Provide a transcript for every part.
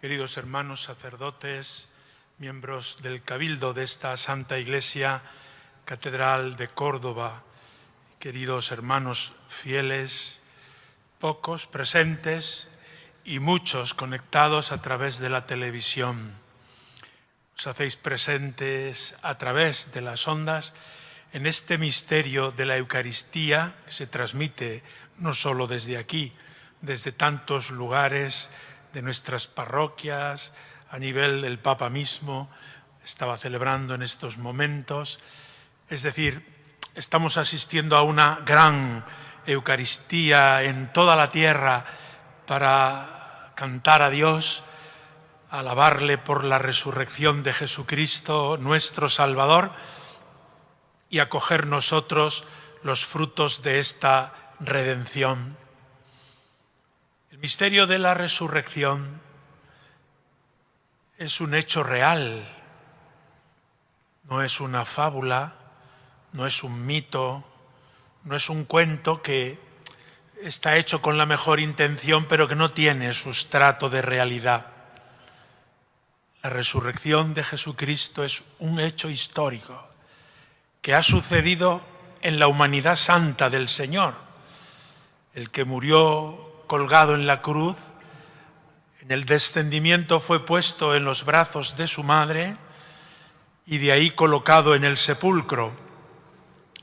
Queridos hermanos sacerdotes, miembros del Cabildo de esta Santa Iglesia, Catedral de Córdoba, queridos hermanos fieles, pocos presentes y muchos conectados a través de la televisión. Os hacéis presentes a través de las ondas en este misterio de la Eucaristía que se transmite no solo desde aquí, desde tantos lugares de nuestras parroquias, a nivel del Papa mismo, estaba celebrando en estos momentos. Es decir, estamos asistiendo a una gran Eucaristía en toda la tierra para cantar a Dios, alabarle por la resurrección de Jesucristo, nuestro Salvador, y acoger nosotros los frutos de esta redención. El misterio de la resurrección es un hecho real, no es una fábula, no es un mito, no es un cuento que está hecho con la mejor intención, pero que no tiene sustrato de realidad. La resurrección de Jesucristo es un hecho histórico que ha sucedido en la humanidad santa del Señor, el que murió colgado en la cruz. En el descendimiento fue puesto en los brazos de su madre y de ahí colocado en el sepulcro.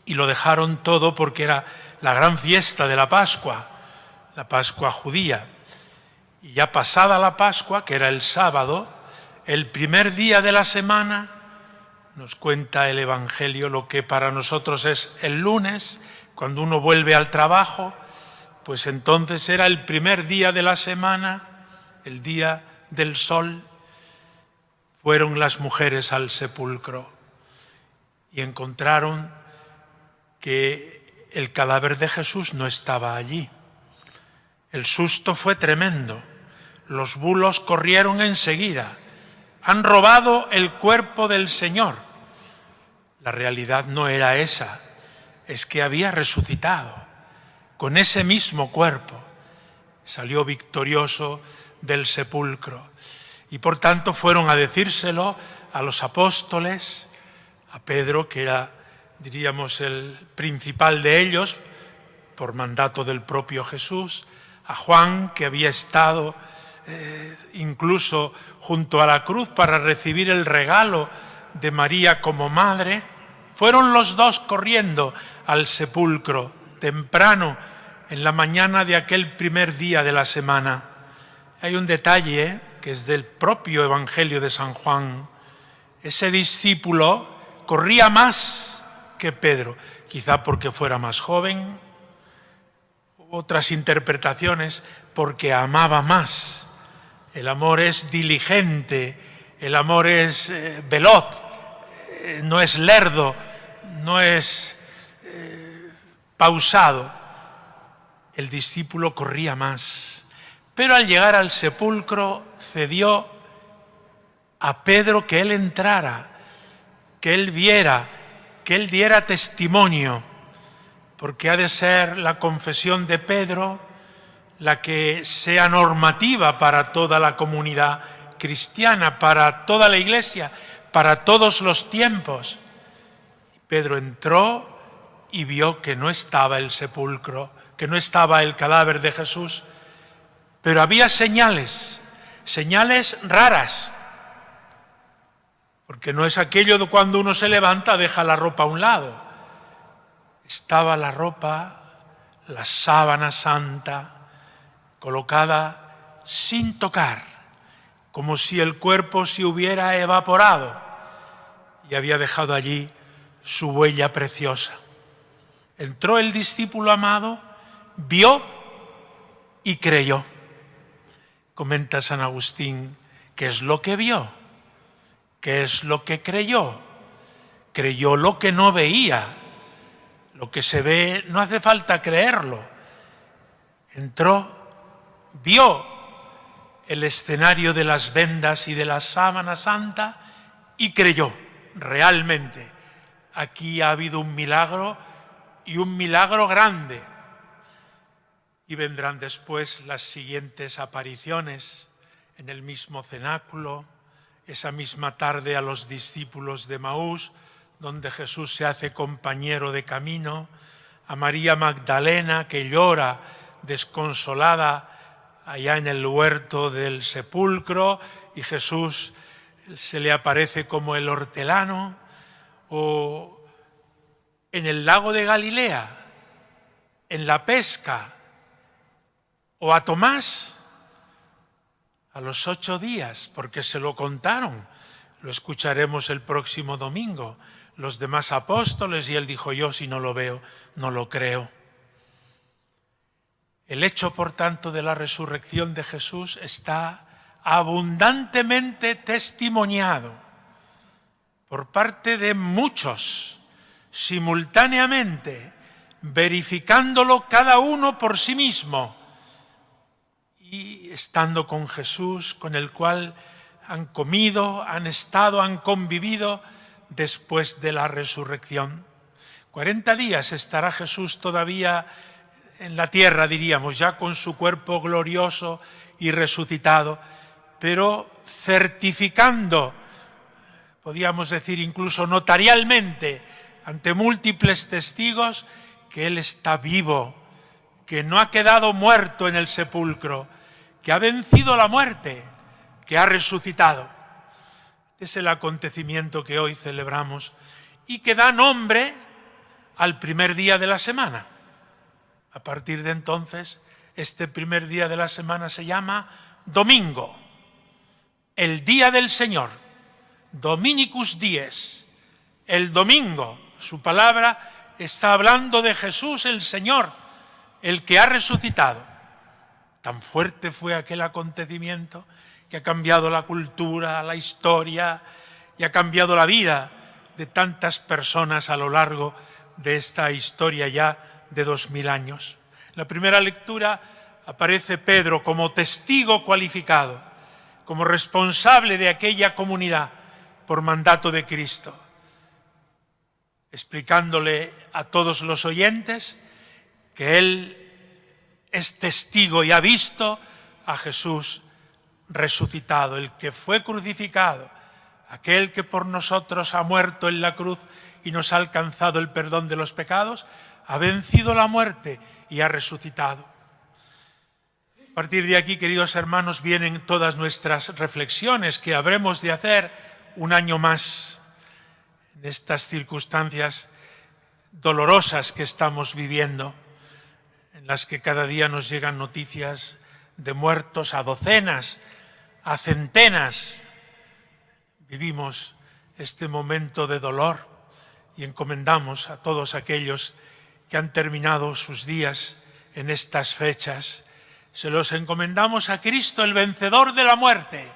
Y lo dejaron todo porque era la gran fiesta de la Pascua judía. Y ya pasada la Pascua, que era el sábado, el primer día de la semana, nos cuenta el Evangelio lo que para nosotros es el lunes, cuando uno vuelve al trabajo, pues entonces era el primer día de la semana, el día del sol. Fueron las mujeres al sepulcro y encontraron que el cadáver de Jesús no estaba allí. El susto fue tremendo. Los bulos corrieron enseguida. Han robado el cuerpo del Señor. La realidad no era esa, es que había resucitado. Con ese mismo cuerpo salió victorioso del sepulcro. Y por tanto fueron a decírselo a los apóstoles, a Pedro, que era, diríamos, el principal de ellos, por mandato del propio Jesús, a Juan, que había estado incluso junto a la cruz para recibir el regalo de María como madre. Fueron los dos corriendo al sepulcro temprano en la mañana de aquel primer día de la semana. Hay un detalle que es del propio Evangelio de San Juan. Ese discípulo corría más que Pedro, quizá porque fuera más joven, otras interpretaciones, porque amaba más. El amor es diligente, el amor es veloz, no es lerdo, no es pausado. El discípulo corría más, pero al llegar al sepulcro cedió a Pedro que él entrara, que él viera, que él diera testimonio, porque ha de ser la confesión de Pedro la que sea normativa para toda la comunidad cristiana, para toda la Iglesia, para todos los tiempos. Pedro entró y vio que no estaba el sepulcro, que no estaba el cadáver de Jesús, pero había señales raras, porque no es aquello de cuando uno se levanta, deja la ropa a un lado. Estaba la ropa, la sábana santa, colocada sin tocar, como si el cuerpo se hubiera evaporado y había dejado allí su huella preciosa. Entró el discípulo amado, vio y creyó. Comenta San Agustín, ¿qué es lo que vio? ¿Qué es lo que creyó? Creyó lo que no veía. Lo que se ve no hace falta creerlo. Entró, vio el escenario de las vendas y de la sábana santa y creyó realmente. Aquí ha habido un milagro y un milagro grande. Y vendrán después las siguientes apariciones en el mismo cenáculo, esa misma tarde a los discípulos de Maús, donde Jesús se hace compañero de camino, a María Magdalena, que llora desconsolada allá en el huerto del sepulcro, y Jesús se le aparece como el hortelano, o en el lago de Galilea, en la pesca, o a Tomás, a los 8 días, porque se lo contaron. Lo escucharemos el próximo domingo. Los demás apóstoles, y él dijo: yo si no lo veo, no lo creo. El hecho, por tanto, de la resurrección de Jesús está abundantemente testimoniado por parte de muchos, simultáneamente, verificándolo cada uno por sí mismo y estando con Jesús, con el cual han comido, han estado, han convivido después de la resurrección. 40 días estará Jesús todavía en la tierra, diríamos, ya con su cuerpo glorioso y resucitado, pero certificando, podríamos decir incluso notarialmente, ante múltiples testigos, que Él está vivo, que no ha quedado muerto en el sepulcro, que ha vencido la muerte, que ha resucitado. Este es el acontecimiento que hoy celebramos y que da nombre al primer día de la semana. A partir de entonces, este primer día de la semana se llama domingo, el día del Señor, Dominicus Dies, el domingo. Su palabra está hablando de Jesús el Señor, el que ha resucitado. Tan fuerte fue aquel acontecimiento que ha cambiado la cultura, la historia y ha cambiado la vida de tantas personas a lo largo de esta historia ya de 2000 años. En la primera lectura aparece Pedro como testigo cualificado, como responsable de aquella comunidad por mandato de Cristo, explicándole a todos los oyentes que él es testigo y ha visto a Jesús resucitado, el que fue crucificado, aquel que por nosotros ha muerto en la cruz y nos ha alcanzado el perdón de los pecados, ha vencido la muerte y ha resucitado. A partir de aquí, queridos hermanos, vienen todas nuestras reflexiones que habremos de hacer un año más en estas circunstancias dolorosas que estamos viviendo, en las que cada día nos llegan noticias de muertos a docenas, a centenas. Vivimos este momento de dolor y encomendamos a todos aquellos que han terminado sus días en estas fechas. Se los encomendamos a Cristo, el vencedor de la muerte,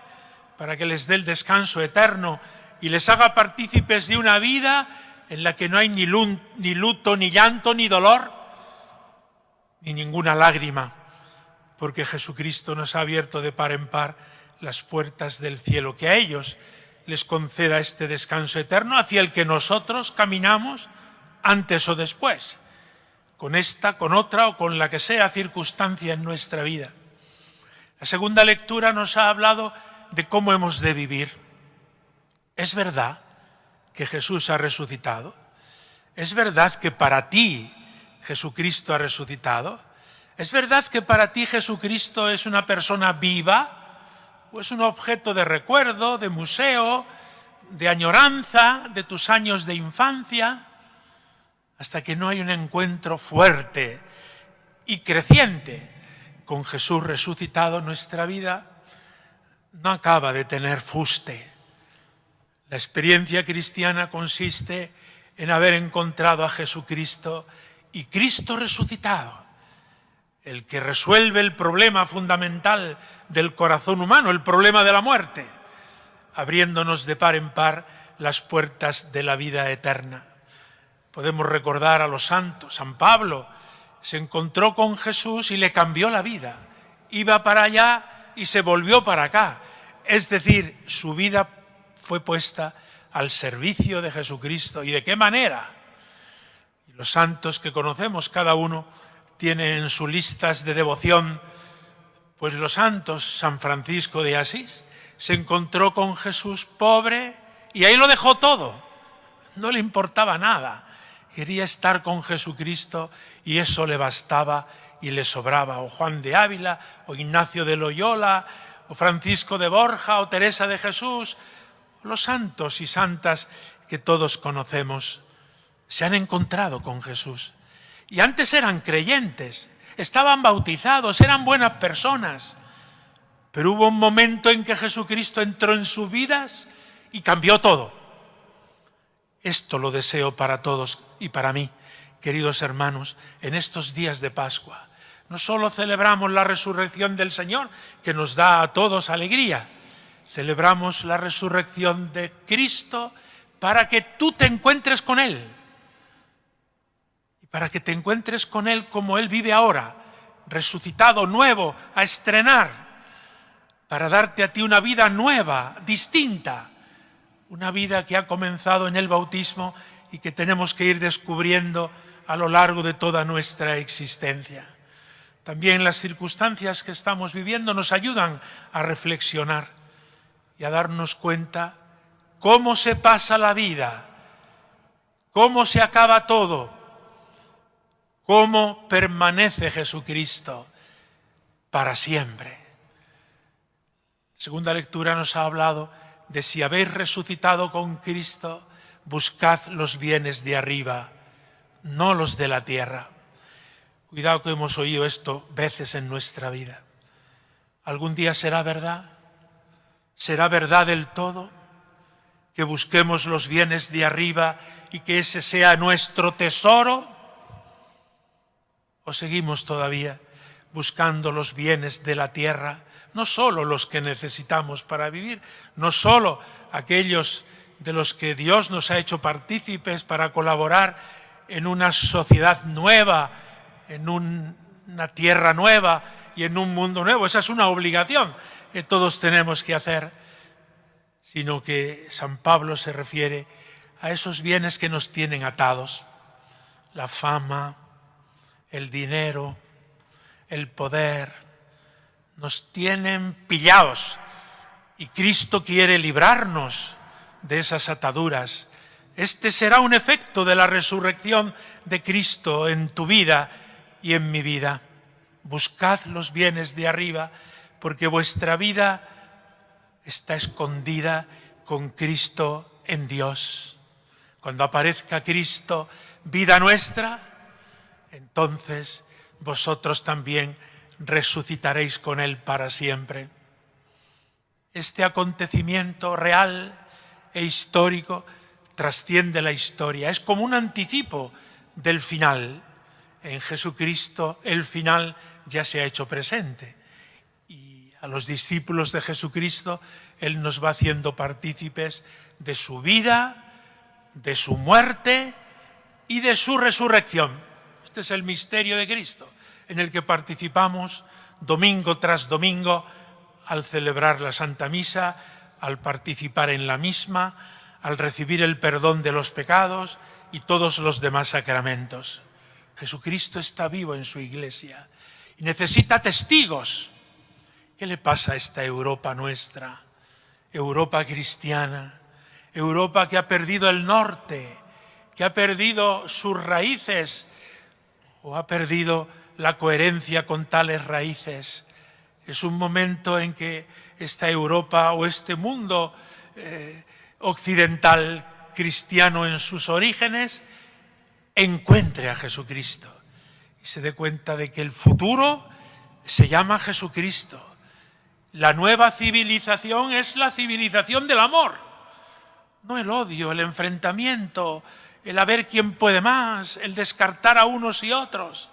para que les dé el descanso eterno y les haga partícipes de una vida en la que no hay ni luto, ni llanto, ni dolor, ni ninguna lágrima, porque Jesucristo nos ha abierto de par en par las puertas del cielo. Que a ellos les conceda este descanso eterno hacia el que nosotros caminamos antes o después, con esta, con otra o con la que sea circunstancia en nuestra vida. La segunda lectura nos ha hablado de cómo hemos de vivir. ¿Es verdad que Jesús ha resucitado? ¿Es verdad que para ti Jesucristo ha resucitado? ¿Es verdad que para ti Jesucristo es una persona viva o es un objeto de recuerdo, de museo, de añoranza de tus años de infancia? Hasta que no hay un encuentro fuerte y creciente con Jesús resucitado, nuestra vida no acaba de tener fuste. La experiencia cristiana consiste en haber encontrado a Jesucristo y Cristo resucitado, el que resuelve el problema fundamental del corazón humano, el problema de la muerte, abriéndonos de par en par las puertas de la vida eterna. Podemos recordar a los santos. San Pablo se encontró con Jesús y le cambió la vida. Iba para allá y se volvió para acá. Es decir, su vida fue puesta al servicio de Jesucristo. ¿Y de qué manera? Y los santos que conocemos, cada uno tiene en sus listas de devoción Pues los santos, San Francisco de Asís, se encontró con Jesús pobre y ahí lo dejó todo. No le importaba nada. Quería estar con Jesucristo y eso le bastaba y le sobraba. O Juan de Ávila, o Ignacio de Loyola, o Francisco de Borja, o Teresa de Jesús. Los santos y santas que todos conocemos se han encontrado con Jesús. Y antes eran creyentes, estaban bautizados, eran buenas personas. Pero hubo un momento en que Jesucristo entró en sus vidas y cambió todo. Esto lo deseo para todos y para mí, queridos hermanos, en estos días de Pascua. No solo celebramos la resurrección del Señor, que nos da a todos alegría, celebramos la resurrección de Cristo para que tú te encuentres con Él. Y para que te encuentres con Él como Él vive ahora, resucitado, nuevo, a estrenar, para darte a ti una vida nueva, distinta, una vida que ha comenzado en el bautismo y que tenemos que ir descubriendo a lo largo de toda nuestra existencia. También las circunstancias que estamos viviendo nos ayudan a reflexionar y a darnos cuenta cómo se pasa la vida, cómo se acaba todo, cómo permanece Jesucristo para siempre. La segunda lectura nos ha hablado de si habéis resucitado con Cristo, buscad los bienes de arriba, no los de la tierra. Cuidado que hemos oído esto veces en nuestra vida. ¿Algún día será verdad? ¿Será verdad del todo? Que busquemos los bienes de arriba y que ese sea nuestro tesoro. ¿O seguimos todavía buscando los bienes de la tierra? No solo los que necesitamos para vivir, no solo aquellos de los que Dios nos ha hecho partícipes para colaborar en una sociedad nueva, en una tierra nueva y en un mundo nuevo. Esa es una obligación que todos tenemos que hacer, sino que San Pablo se refiere a esos bienes que nos tienen atados: la fama, el dinero, el poder, nos tienen pillados y Cristo quiere librarnos de esas ataduras. Este será un efecto de la resurrección de Cristo en tu vida y en mi vida. Buscad los bienes de arriba, porque vuestra vida está escondida con Cristo en Dios. Cuando aparezca Cristo, vida nuestra, entonces vosotros también resucitaréis con Él para siempre. Este acontecimiento real e histórico trasciende la historia, es como un anticipo del final. En Jesucristo el final ya se ha hecho presente y a los discípulos de Jesucristo Él nos va haciendo partícipes de su vida, de su muerte y de su resurrección. Este es el misterio de Cristo, en el que participamos domingo tras domingo al celebrar la Santa Misa, al participar en la misma, al recibir el perdón de los pecados y todos los demás sacramentos. Jesucristo está vivo en su Iglesia y necesita testigos. ¿Qué le pasa a esta Europa nuestra? Europa cristiana, Europa que ha perdido el norte, que ha perdido sus raíces o ha perdido la coherencia con tales raíces. Es un momento en que esta Europa o este mundo occidental cristiano en sus orígenes encuentre a Jesucristo y se dé cuenta de que el futuro se llama Jesucristo. La nueva civilización es la civilización del amor, no el odio, el enfrentamiento, el a ver quién puede más, el descartar a unos y otros.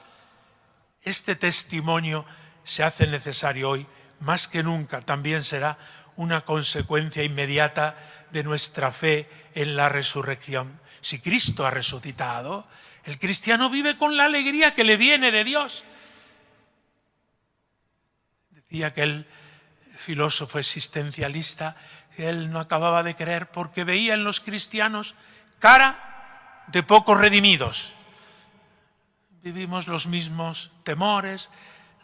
Este testimonio se hace necesario hoy, más que nunca. También será una consecuencia inmediata de nuestra fe en la resurrección. Si Cristo ha resucitado, el cristiano vive con la alegría que le viene de Dios. Decía aquel filósofo existencialista que él no acababa de creer porque veía en los cristianos cara de pocos redimidos. Vivimos los mismos temores,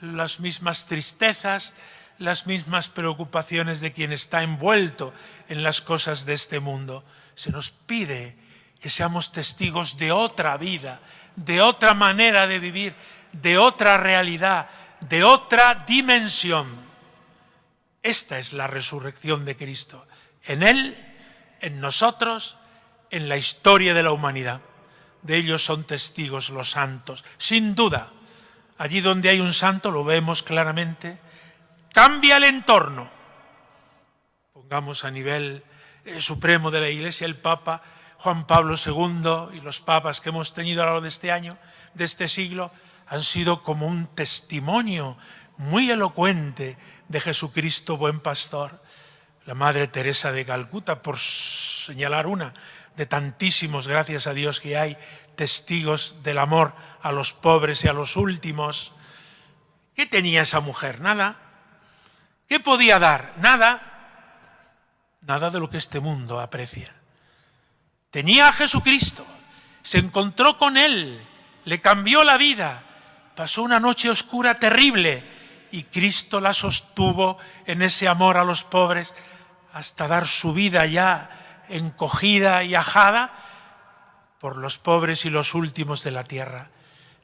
las mismas tristezas, las mismas preocupaciones de quien está envuelto en las cosas de este mundo. Se nos pide que seamos testigos de otra vida, de otra manera de vivir, de otra realidad, de otra dimensión. Esta es la resurrección de Cristo. En Él, en nosotros, en la historia de la humanidad. De ello son testigos los santos. Sin duda, allí donde hay un santo, lo vemos claramente, cambia el entorno. Pongamos a nivel supremo de la Iglesia, el Papa Juan Pablo II y los papas que hemos tenido a lo largo de este año, de este siglo, han sido como un testimonio muy elocuente de Jesucristo buen pastor. La Madre Teresa de Calcuta, por señalar una de tantísimos, gracias a Dios, que hay testigos del amor a los pobres y a los últimos. ¿Qué tenía esa mujer? Nada. ¿Qué podía dar? Nada. Nada de lo que este mundo aprecia. Tenía a Jesucristo, se encontró con Él, le cambió la vida, pasó una noche oscura terrible y Cristo la sostuvo en ese amor a los pobres hasta dar su vida ya encogida y ajada por los pobres y los últimos de la tierra.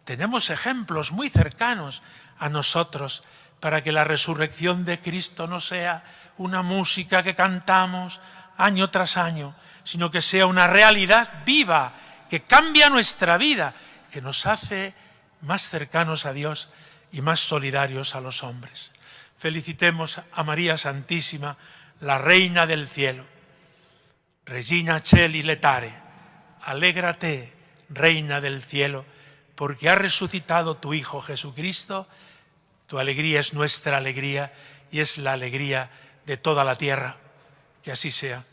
Tenemos ejemplos muy cercanos a nosotros para que la resurrección de Cristo no sea una música que cantamos año tras año, sino que sea una realidad viva, que cambia nuestra vida, que nos hace más cercanos a Dios y más solidarios a los hombres. Felicitemos a María Santísima, la Reina del Cielo. Regina Celi Letare, alégrate, Reina del Cielo, porque ha resucitado tu Hijo Jesucristo. Tu alegría es nuestra alegría y es la alegría de toda la tierra. Que así sea.